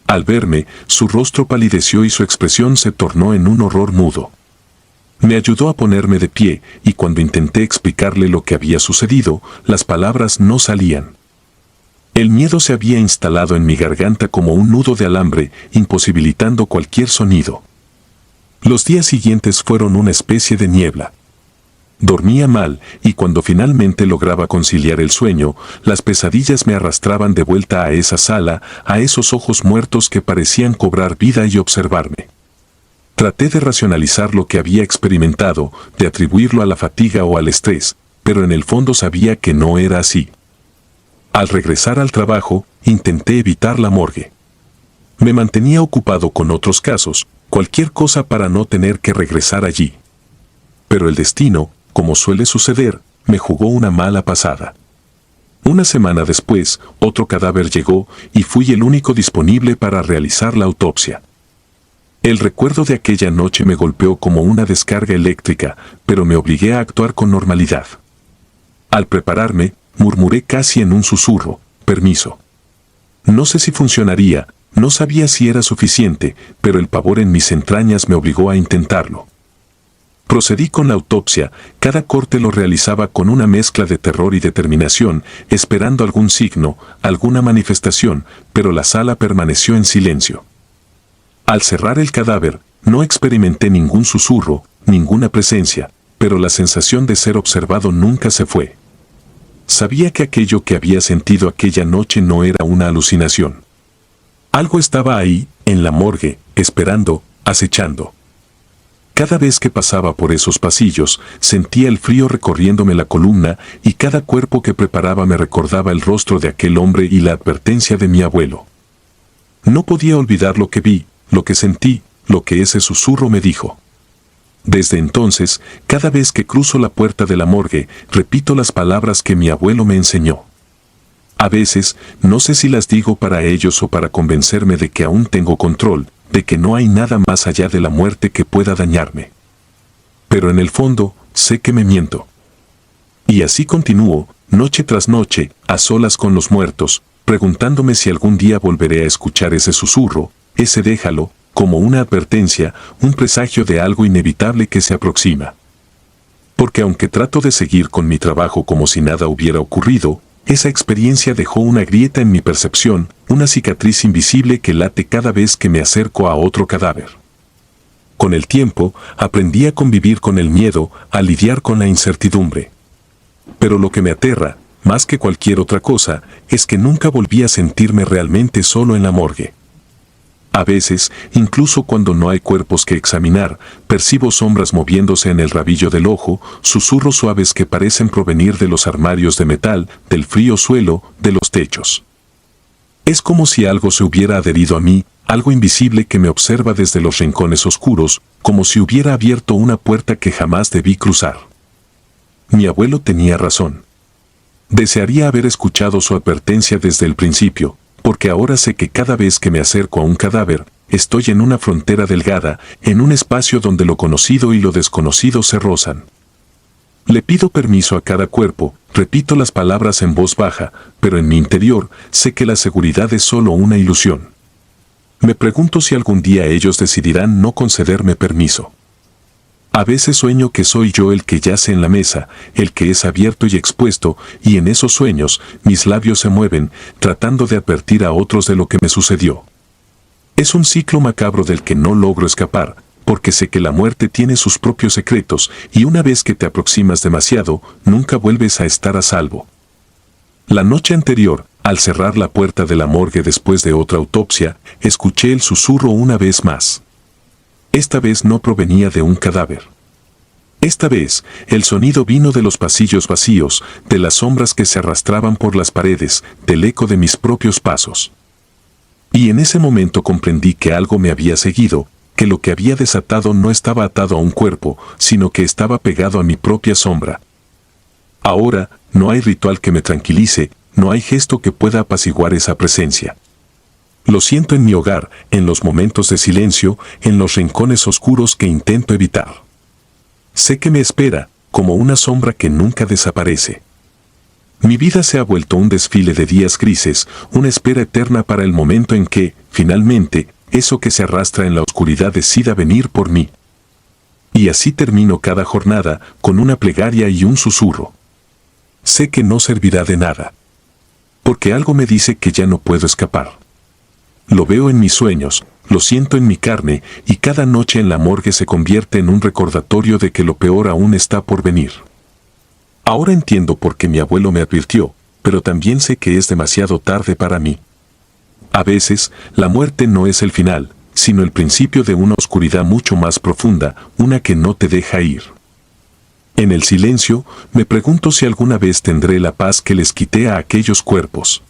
Al verme, su rostro palideció y su expresión se tornó en un horror mudo. Me ayudó a ponerme de pie y cuando intenté explicarle lo que había sucedido, las palabras no salían. El miedo se había instalado en mi garganta como un nudo de alambre, imposibilitando cualquier sonido. Los días siguientes fueron una especie de niebla. Dormía mal y cuando finalmente lograba conciliar el sueño, las pesadillas me arrastraban de vuelta a esa sala, a esos ojos muertos que parecían cobrar vida y observarme. Traté de racionalizar lo que había experimentado, de atribuirlo a la fatiga o al estrés, pero en el fondo sabía que no era así. Al regresar al trabajo, intenté evitar la morgue. Me mantenía ocupado con otros casos, cualquier cosa para no tener que regresar allí. Pero el destino, como suele suceder, me jugó una mala pasada. Una semana después, otro cadáver llegó y fui el único disponible para realizar la autopsia. El recuerdo de aquella noche me golpeó como una descarga eléctrica, pero me obligué a actuar con normalidad. Al prepararme, murmuré casi en un susurro, permiso. No sé si funcionaría, no sabía si era suficiente, pero el pavor en mis entrañas me obligó a intentarlo. Procedí con la autopsia, cada corte lo realizaba con una mezcla de terror y determinación, esperando algún signo, alguna manifestación, pero la sala permaneció en silencio. Al cerrar el cadáver, no experimenté ningún susurro, ninguna presencia, pero la sensación de ser observado nunca se fue. Sabía que aquello que había sentido aquella noche no era una alucinación. Algo estaba ahí, en la morgue, esperando, acechando. Cada vez que pasaba por esos pasillos, sentía el frío recorriéndome la columna y cada cuerpo que preparaba me recordaba el rostro de aquel hombre y la advertencia de mi abuelo. No podía olvidar lo que vi, lo que sentí, lo que ese susurro me dijo. Desde entonces, cada vez que cruzo la puerta de la morgue, repito las palabras que mi abuelo me enseñó. A veces, no sé si las digo para ellos o para convencerme de que aún tengo control, de que no hay nada más allá de la muerte que pueda dañarme. Pero en el fondo, sé que me miento. Y así continúo, noche tras noche, a solas con los muertos, preguntándome si algún día volveré a escuchar ese susurro, ese déjalo, como una advertencia, un presagio de algo inevitable que se aproxima. Porque aunque trato de seguir con mi trabajo como si nada hubiera ocurrido, esa experiencia dejó una grieta en mi percepción, una cicatriz invisible que late cada vez que me acerco a otro cadáver. Con el tiempo, aprendí a convivir con el miedo, a lidiar con la incertidumbre. Pero lo que me aterra, más que cualquier otra cosa, es que nunca volví a sentirme realmente solo en la morgue. A veces, incluso cuando no hay cuerpos que examinar, percibo sombras moviéndose en el rabillo del ojo, susurros suaves que parecen provenir de los armarios de metal, del frío suelo, de los techos. Es como si algo se hubiera adherido a mí, algo invisible que me observa desde los rincones oscuros, como si hubiera abierto una puerta que jamás debí cruzar. Mi abuelo tenía razón. Desearía haber escuchado su advertencia desde el principio, porque ahora sé que cada vez que me acerco a un cadáver, estoy en una frontera delgada, en un espacio donde lo conocido y lo desconocido se rozan. Le pido permiso a cada cuerpo, repito las palabras en voz baja, pero en mi interior sé que la seguridad es solo una ilusión. Me pregunto si algún día ellos decidirán no concederme permiso. A veces sueño que soy yo el que yace en la mesa, el que es abierto y expuesto, y en esos sueños mis labios se mueven, tratando de advertir a otros de lo que me sucedió. Es un ciclo macabro del que no logro escapar, porque sé que la muerte tiene sus propios secretos, y una vez que te aproximas demasiado, nunca vuelves a estar a salvo. La noche anterior, al cerrar la puerta de la morgue después de otra autopsia, escuché el susurro una vez más. Esta vez no provenía de un cadáver. Esta vez, el sonido vino de los pasillos vacíos, de las sombras que se arrastraban por las paredes, del eco de mis propios pasos. Y en ese momento comprendí que algo me había seguido, que lo que había desatado no estaba atado a un cuerpo, sino que estaba pegado a mi propia sombra. Ahora, no hay ritual que me tranquilice, no hay gesto que pueda apaciguar esa presencia. Lo siento en mi hogar, en los momentos de silencio, en los rincones oscuros que intento evitar. Sé que me espera, como una sombra que nunca desaparece. Mi vida se ha vuelto un desfile de días grises, una espera eterna para el momento en que, finalmente, eso que se arrastra en la oscuridad decida venir por mí. Y así termino cada jornada, con una plegaria y un susurro. Sé que no servirá de nada. Porque algo me dice que ya no puedo escapar. Lo veo en mis sueños, lo siento en mi carne, y cada noche en la morgue se convierte en un recordatorio de que lo peor aún está por venir. Ahora entiendo por qué mi abuelo me advirtió, pero también sé que es demasiado tarde para mí. A veces, la muerte no es el final, sino el principio de una oscuridad mucho más profunda, una que no te deja ir. En el silencio, me pregunto si alguna vez tendré la paz que les quité a aquellos cuerpos.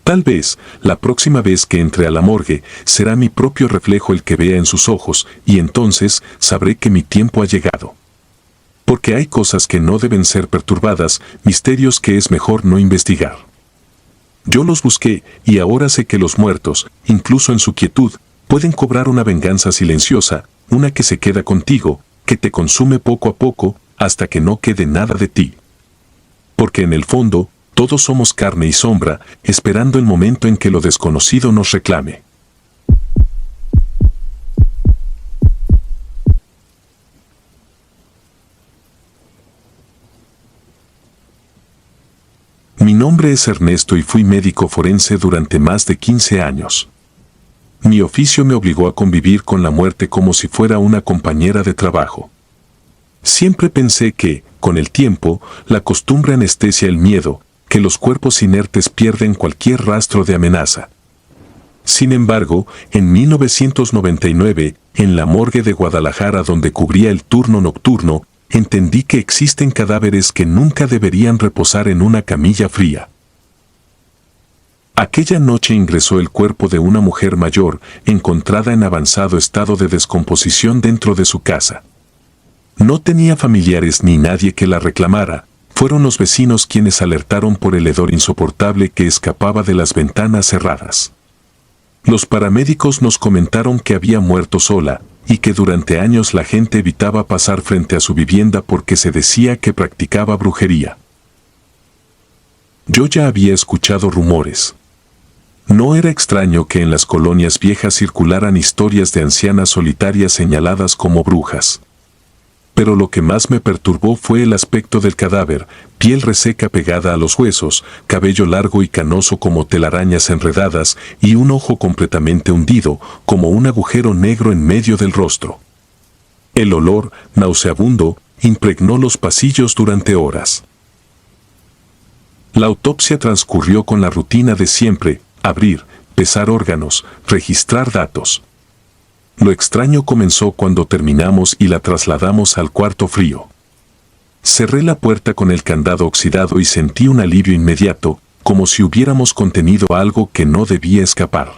Tal vez, la próxima vez que entre a la morgue, será mi propio reflejo el que vea en sus ojos, y entonces sabré que mi tiempo ha llegado. Porque hay cosas que no deben ser perturbadas, misterios que es mejor no investigar. Yo los busqué, y ahora sé que los muertos, incluso en su quietud, pueden cobrar una venganza silenciosa, una que se queda contigo, que te consume poco a poco, hasta que no quede nada de ti. Porque en el fondo, todos somos carne y sombra, esperando el momento en que lo desconocido nos reclame. Mi nombre es Ernesto y fui médico forense durante más de 15 años. Mi oficio me obligó a convivir con la muerte como si fuera una compañera de trabajo. Siempre pensé que, con el tiempo, la costumbre anestesia el miedo, que los cuerpos inertes pierden cualquier rastro de amenaza. Sin embargo, en 1999, en la morgue de Guadalajara donde cubría el turno nocturno, entendí que existen cadáveres que nunca deberían reposar en una camilla fría. Aquella noche ingresó el cuerpo de una mujer mayor, encontrada en avanzado estado de descomposición dentro de su casa. No tenía familiares ni nadie que la reclamara. Fueron los vecinos quienes alertaron por el hedor insoportable que escapaba de las ventanas cerradas. Los paramédicos nos comentaron que había muerto sola, y que durante años la gente evitaba pasar frente a su vivienda porque se decía que practicaba brujería. Yo ya había escuchado rumores. No era extraño que en las colonias viejas circularan historias de ancianas solitarias señaladas como brujas. Pero lo que más me perturbó fue el aspecto del cadáver, piel reseca pegada a los huesos, cabello largo y canoso como telarañas enredadas y un ojo completamente hundido, como un agujero negro en medio del rostro. El olor, nauseabundo, impregnó los pasillos durante horas. La autopsia transcurrió con la rutina de siempre: abrir, pesar órganos, registrar datos. Lo extraño comenzó cuando terminamos y la trasladamos al cuarto frío. Cerré la puerta con el candado oxidado y sentí un alivio inmediato, como si hubiéramos contenido algo que no debía escapar.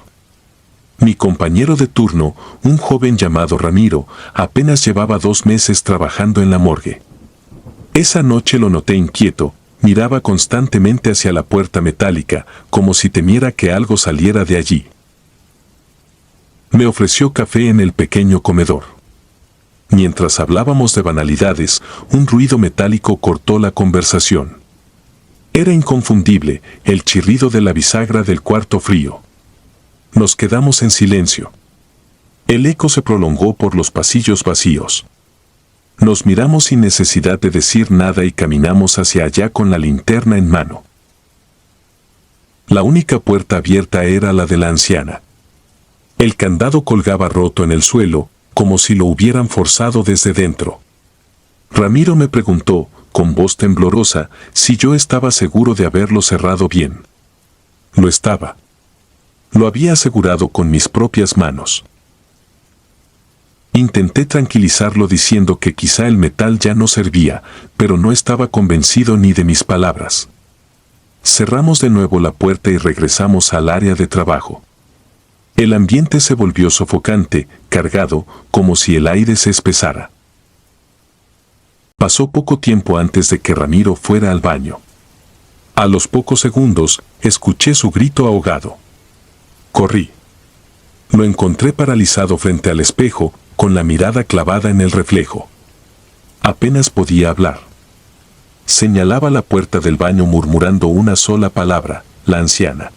Mi compañero de turno, un joven llamado Ramiro, apenas llevaba 2 meses trabajando en la morgue. Esa noche lo noté inquieto, miraba constantemente hacia la puerta metálica, como si temiera que algo saliera de allí. Me ofreció café en el pequeño comedor. Mientras hablábamos de banalidades, un ruido metálico cortó la conversación. Era inconfundible, el chirrido de la bisagra del cuarto frío. Nos quedamos en silencio. El eco se prolongó por los pasillos vacíos. Nos miramos sin necesidad de decir nada y caminamos hacia allá con la linterna en mano. La única puerta abierta era la de la anciana. El candado colgaba roto en el suelo, como si lo hubieran forzado desde dentro. Ramiro me preguntó, con voz temblorosa, si yo estaba seguro de haberlo cerrado bien. Lo estaba. Lo había asegurado con mis propias manos. Intenté tranquilizarlo diciendo que quizá el metal ya no servía, pero no estaba convencido ni de mis palabras. Cerramos de nuevo la puerta y regresamos al área de trabajo. El ambiente se volvió sofocante, cargado, como si el aire se espesara. Pasó poco tiempo antes de que Ramiro fuera al baño. A los pocos segundos, escuché su grito ahogado. Corrí. Lo encontré paralizado frente al espejo, con la mirada clavada en el reflejo. Apenas podía hablar. Señalaba la puerta del baño murmurando una sola palabra: la anciana.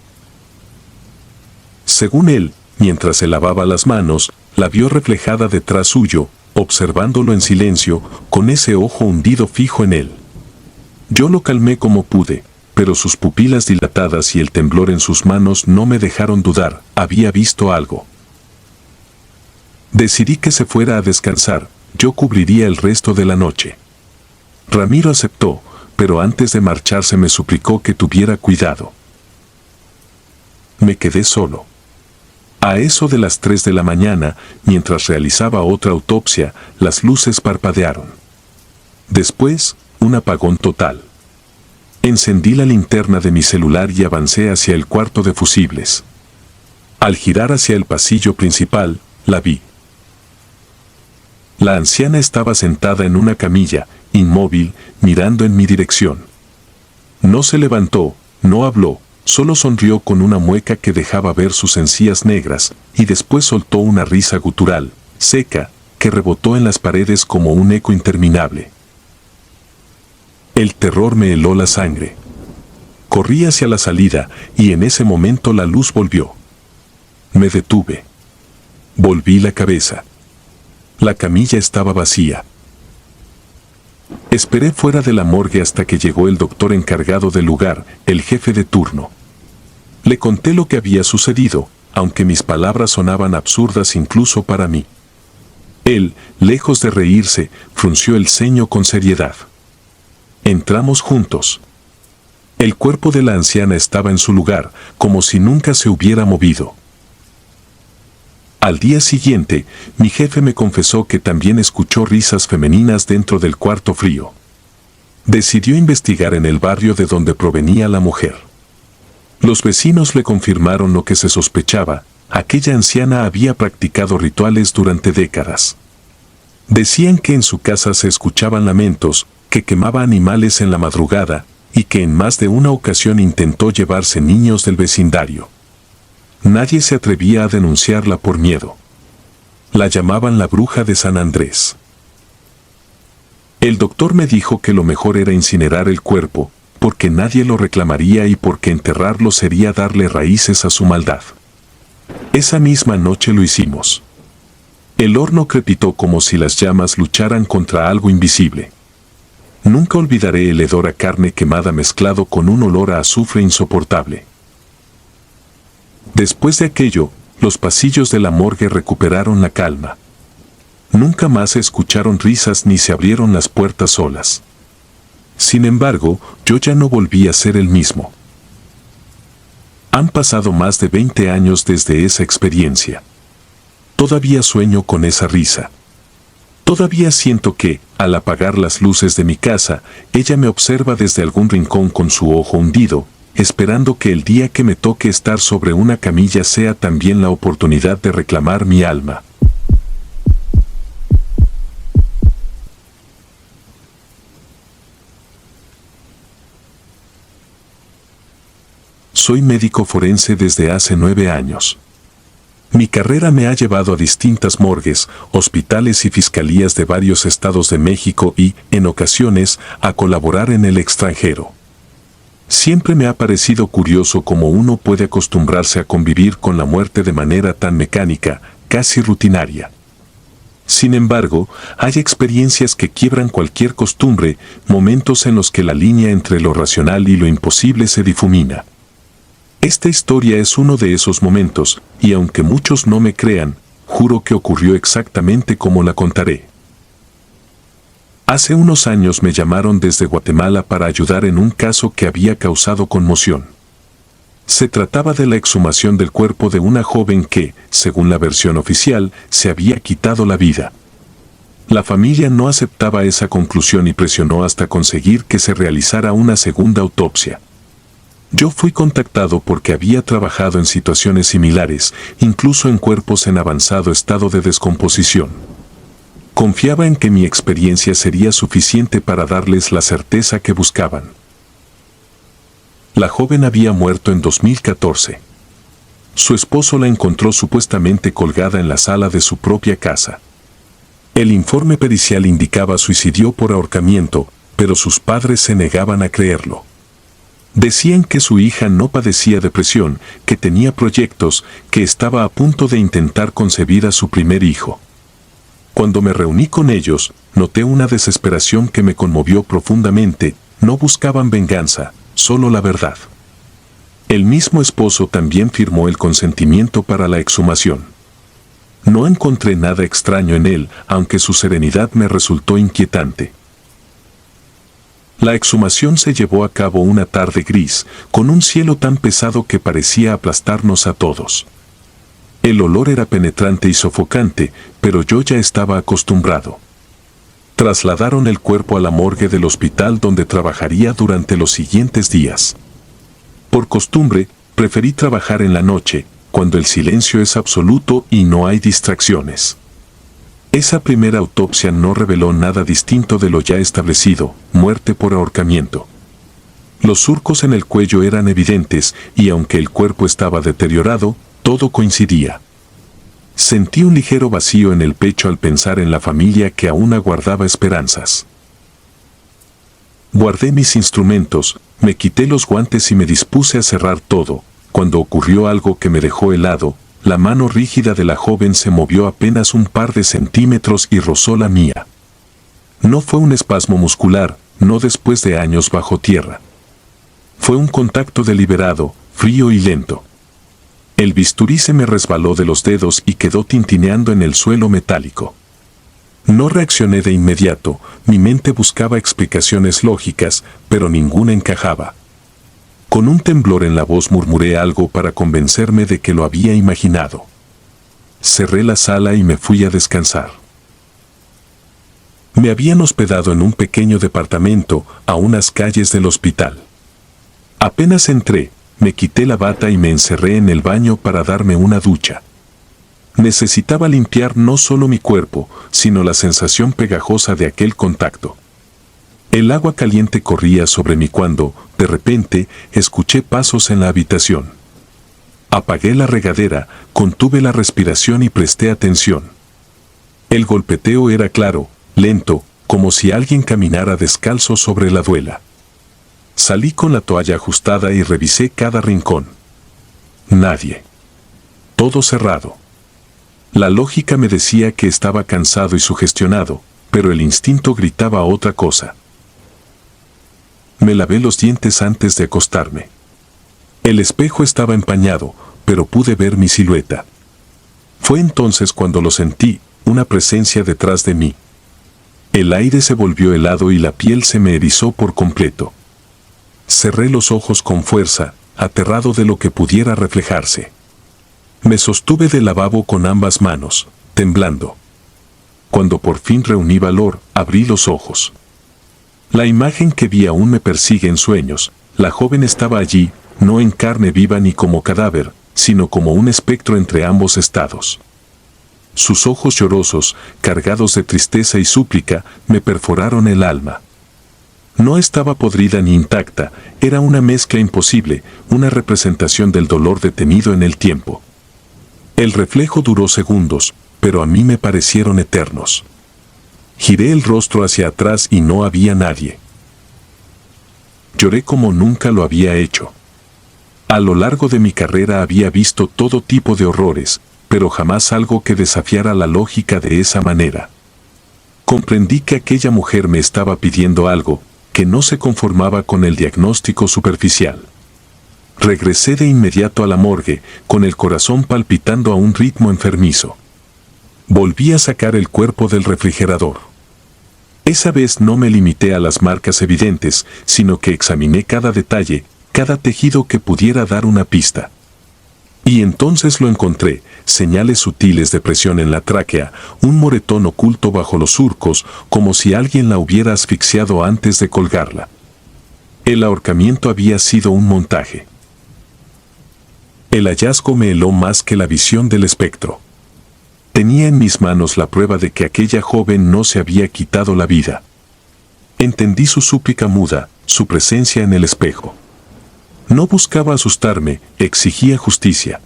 Según él, mientras se lavaba las manos, la vio reflejada detrás suyo, observándolo en silencio, con ese ojo hundido fijo en él. Yo lo calmé como pude, pero sus pupilas dilatadas y el temblor en sus manos no me dejaron dudar: había visto algo. Decidí que se fuera a descansar, yo cubriría el resto de la noche. Ramiro aceptó, pero antes de marcharse me suplicó que tuviera cuidado. Me quedé solo. A eso de las 3 de la mañana, mientras realizaba otra autopsia, las luces parpadearon. Después, un apagón total. Encendí la linterna de mi celular y avancé hacia el cuarto de fusibles. Al girar hacia el pasillo principal, la vi. La anciana estaba sentada en una camilla, inmóvil, mirando en mi dirección. No se levantó, no habló, solo sonrió con una mueca que dejaba ver sus encías negras, y después soltó una risa gutural, seca, que rebotó en las paredes como un eco interminable. El terror me heló la sangre. Corrí hacia la salida, y en ese momento la luz volvió. Me detuve. Volví la cabeza. La camilla estaba vacía. Esperé fuera de la morgue hasta que llegó el doctor encargado del lugar, el jefe de turno. Le conté lo que había sucedido, aunque mis palabras sonaban absurdas incluso para mí. Él, lejos de reírse, frunció el ceño con seriedad. Entramos juntos. El cuerpo de la anciana estaba en su lugar, como si nunca se hubiera movido. Al día siguiente, mi jefe me confesó que también escuchó risas femeninas dentro del cuarto frío. Decidió investigar en el barrio de donde provenía la mujer. Los vecinos le confirmaron lo que se sospechaba: aquella anciana había practicado rituales durante décadas. Decían que en su casa se escuchaban lamentos, que quemaba animales en la madrugada, y que en más de una ocasión intentó llevarse niños del vecindario. Nadie se atrevía a denunciarla por miedo. La llamaban la bruja de San Andrés. El doctor me dijo que lo mejor era incinerar el cuerpo, porque nadie lo reclamaría y porque enterrarlo sería darle raíces a su maldad. Esa misma noche lo hicimos. El horno crepitó como si las llamas lucharan contra algo invisible. Nunca olvidaré el hedor a carne quemada mezclado con un olor a azufre insoportable. Después de aquello, los pasillos de la morgue recuperaron la calma. Nunca más se escucharon risas ni se abrieron las puertas solas. Sin embargo, yo ya no volví a ser el mismo. Han pasado más de 20 años desde esa experiencia. Todavía sueño con esa risa. Todavía siento que, al apagar las luces de mi casa, ella me observa desde algún rincón con su ojo hundido, esperando que el día que me toque estar sobre una camilla sea también la oportunidad de reclamar mi alma. Soy médico forense desde hace 9 años. Mi carrera me ha llevado a distintas morgues, hospitales y fiscalías de varios estados de México y, en ocasiones, a colaborar en el extranjero. Siempre me ha parecido curioso cómo uno puede acostumbrarse a convivir con la muerte de manera tan mecánica, casi rutinaria. Sin embargo, hay experiencias que quiebran cualquier costumbre, momentos en los que la línea entre lo racional y lo imposible se difumina. Esta historia es uno de esos momentos, y aunque muchos no me crean, juro que ocurrió exactamente como la contaré. Hace unos años me llamaron desde Guatemala para ayudar en un caso que había causado conmoción. Se trataba de la exhumación del cuerpo de una joven que, según la versión oficial, se había quitado la vida. La familia no aceptaba esa conclusión y presionó hasta conseguir que se realizara una segunda autopsia. Yo fui contactado porque había trabajado en situaciones similares, incluso en cuerpos en avanzado estado de descomposición. Confiaba en que mi experiencia sería suficiente para darles la certeza que buscaban. La joven había muerto en 2014. Su esposo la encontró supuestamente colgada en la sala de su propia casa. El informe pericial indicaba suicidio por ahorcamiento, pero sus padres se negaban a creerlo. Decían que su hija no padecía depresión, que tenía proyectos, que estaba a punto de intentar concebir a su primer hijo. Cuando me reuní con ellos, noté una desesperación que me conmovió profundamente. No buscaban venganza, solo la verdad. El mismo esposo también firmó el consentimiento para la exhumación. No encontré nada extraño en él, aunque su serenidad me resultó inquietante. La exhumación se llevó a cabo una tarde gris, con un cielo tan pesado que parecía aplastarnos a todos. El olor era penetrante y sofocante, pero yo ya estaba acostumbrado. Trasladaron el cuerpo a la morgue del hospital donde trabajaría durante los siguientes días. Por costumbre, preferí trabajar en la noche, cuando el silencio es absoluto y no hay distracciones. Esa primera autopsia no reveló nada distinto de lo ya establecido, muerte por ahorcamiento. Los surcos en el cuello eran evidentes y aunque el cuerpo estaba deteriorado, todo coincidía. Sentí un ligero vacío en el pecho al pensar en la familia que aún aguardaba esperanzas. Guardé mis instrumentos, me quité los guantes y me dispuse a cerrar todo, cuando ocurrió algo que me dejó helado. La mano rígida de la joven se movió apenas un par de centímetros y rozó la mía. No fue un espasmo muscular, no después de años bajo tierra. Fue un contacto deliberado, frío y lento. El bisturí se me resbaló de los dedos y quedó tintineando en el suelo metálico. No reaccioné de inmediato, mi mente buscaba explicaciones lógicas, pero ninguna encajaba. Con un temblor en la voz murmuré algo para convencerme de que lo había imaginado. Cerré la sala y me fui a descansar. Me habían hospedado en un pequeño departamento a unas calles del hospital. Apenas entré, me quité la bata y me encerré en el baño para darme una ducha. Necesitaba limpiar no solo mi cuerpo, sino la sensación pegajosa de aquel contacto. El agua caliente corría sobre mí cuando, de repente, escuché pasos en la habitación. Apagué la regadera, contuve la respiración y presté atención. El golpeteo era claro, lento, como si alguien caminara descalzo sobre la duela. Salí con la toalla ajustada y revisé cada rincón. Nadie. Todo cerrado. La lógica me decía que estaba cansado y sugestionado, pero el instinto gritaba otra cosa. Me lavé los dientes antes de acostarme. El espejo estaba empañado, pero pude ver mi silueta. Fue entonces cuando lo sentí, una presencia detrás de mí. El aire se volvió helado y la piel se me erizó por completo. Cerré los ojos con fuerza, aterrado de lo que pudiera reflejarse. Me sostuve del lavabo con ambas manos, temblando. Cuando por fin reuní valor, abrí los ojos. La imagen que vi aún me persigue en sueños. La joven estaba allí, no en carne viva ni como cadáver, sino como un espectro entre ambos estados. Sus ojos llorosos, cargados de tristeza y súplica, me perforaron el alma. No estaba podrida ni intacta, era una mezcla imposible, una representación del dolor detenido en el tiempo. El reflejo duró segundos, pero a mí me parecieron eternos. Giré el rostro hacia atrás y no había nadie. Lloré como nunca lo había hecho. A lo largo de mi carrera había visto todo tipo de horrores, pero jamás algo que desafiara la lógica de esa manera. Comprendí que aquella mujer me estaba pidiendo algo, que no se conformaba con el diagnóstico superficial. Regresé de inmediato a la morgue, con el corazón palpitando a un ritmo enfermizo. Volví a sacar el cuerpo del refrigerador. Esa vez no me limité a las marcas evidentes, sino que examiné cada detalle, cada tejido que pudiera dar una pista. Y entonces lo encontré, señales sutiles de presión en la tráquea, un moretón oculto bajo los surcos, como si alguien la hubiera asfixiado antes de colgarla. El ahorcamiento había sido un montaje. El hallazgo me heló más que la visión del espectro. Tenía en mis manos la prueba de que aquella joven no se había quitado la vida. Entendí su súplica muda, su presencia en el espejo. No buscaba asustarme, exigía justicia.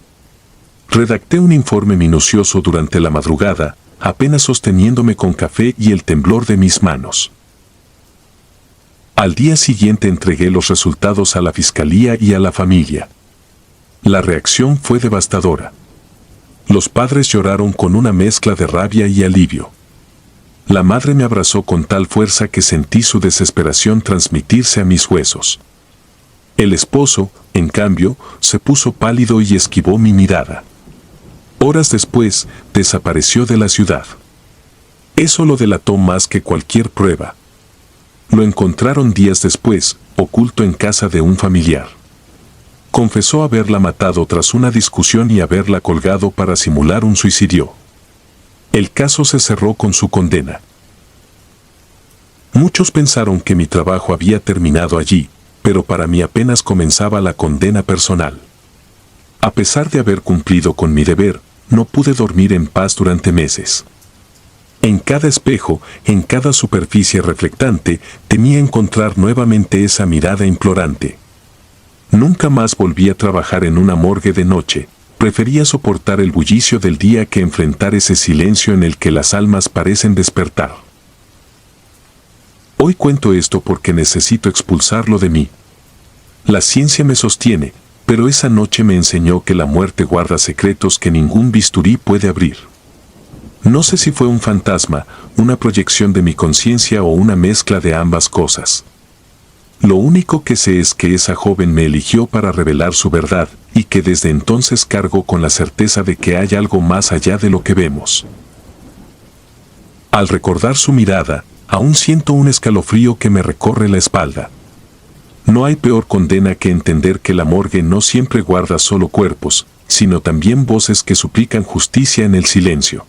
Redacté un informe minucioso durante la madrugada, apenas sosteniéndome con café y el temblor de mis manos. Al día siguiente entregué los resultados a la fiscalía y a la familia. La reacción fue devastadora. Los padres lloraron con una mezcla de rabia y alivio. La madre me abrazó con tal fuerza que sentí su desesperación transmitirse a mis huesos. El esposo, en cambio, se puso pálido y esquivó mi mirada. Horas después, desapareció de la ciudad. Eso lo delató más que cualquier prueba. Lo encontraron días después, oculto en casa de un familiar. Confesó haberla matado tras una discusión y haberla colgado para simular un suicidio. El caso se cerró con su condena. Muchos pensaron que mi trabajo había terminado allí, pero para mí apenas comenzaba la condena personal. A pesar de haber cumplido con mi deber, no pude dormir en paz durante meses. En cada espejo, en cada superficie reflectante, temía encontrar nuevamente esa mirada implorante. Nunca más volví a trabajar en una morgue de noche. Prefería soportar el bullicio del día que enfrentar ese silencio en el que las almas parecen despertar. Hoy cuento esto porque necesito expulsarlo de mí. La ciencia me sostiene, pero esa noche me enseñó que la muerte guarda secretos que ningún bisturí puede abrir. No sé si fue un fantasma, una proyección de mi conciencia o una mezcla de ambas cosas. Lo único que sé es que esa joven me eligió para revelar su verdad, y que desde entonces cargo con la certeza de que hay algo más allá de lo que vemos. Al recordar su mirada, aún siento un escalofrío que me recorre la espalda. No hay peor condena que entender que la morgue no siempre guarda solo cuerpos, sino también voces que suplican justicia en el silencio.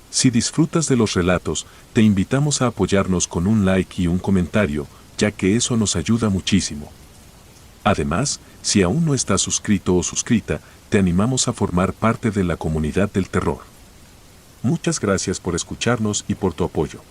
Si disfrutas de los relatos, te invitamos a apoyarnos con un like y un comentario, ya que eso nos ayuda muchísimo. Además, si aún no estás suscrito o suscrita, te animamos a formar parte de la comunidad del terror. Muchas gracias por escucharnos y por tu apoyo.